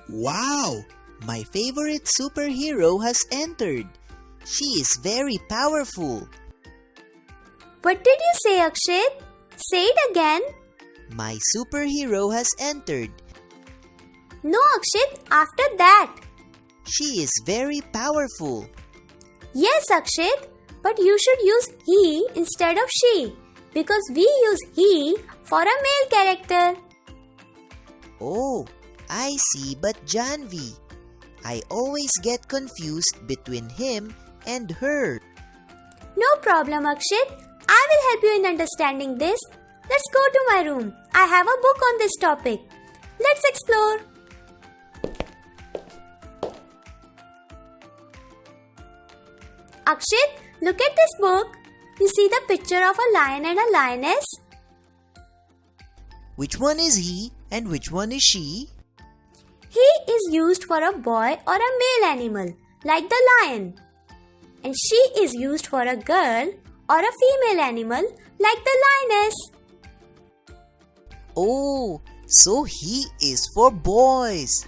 Wow! My favorite superhero has entered. She is very powerful. What did you say, Akshit? Say it again. My superhero has entered. No, Akshit, after that. She is very powerful. Yes, Akshit, but you should use he instead of she because we use he for a male character. Oh, I see, but Janvi, I always get confused between him and her. No problem, Akshit. I will help you in understanding this. Let's go to my room. I have a book on this topic. Let's explore. Akshit, look at this book. You see the picture of a lion and a lioness? Which one is he and which one is she? He is used for a boy or a male animal, like the lion. And she is used for a girl or a female animal, like the lioness. Oh, so he is for boys.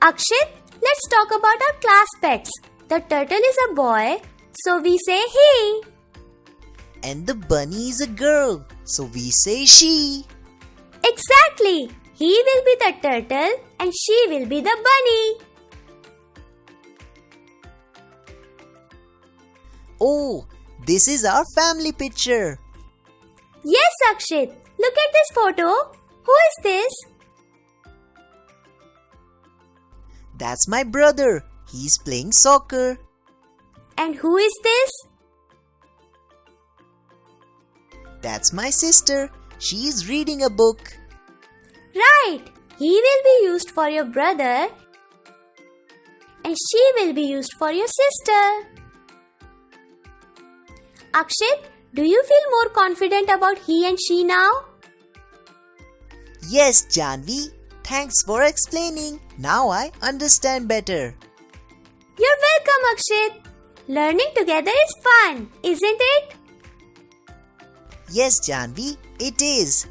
Akshit, let's talk about our class pets. The turtle is a boy, so we say he. And the bunny is a girl, so we say she. Exactly. He will be the turtle and she will be the bunny. Oh, this is our family picture. Yes, Akshit. Look at this photo. Who is this? That's my brother. He's playing soccer. And who is this? That's my sister. She is reading a book. Right. He will be used for your brother and she will be used for your sister. Akshit, do you feel more confident about he and she now? Yes, Janvi. Thanks for explaining. Now I understand better. You're welcome, Akshit. Learning together is fun, isn't it? Yes, Janvi, it is.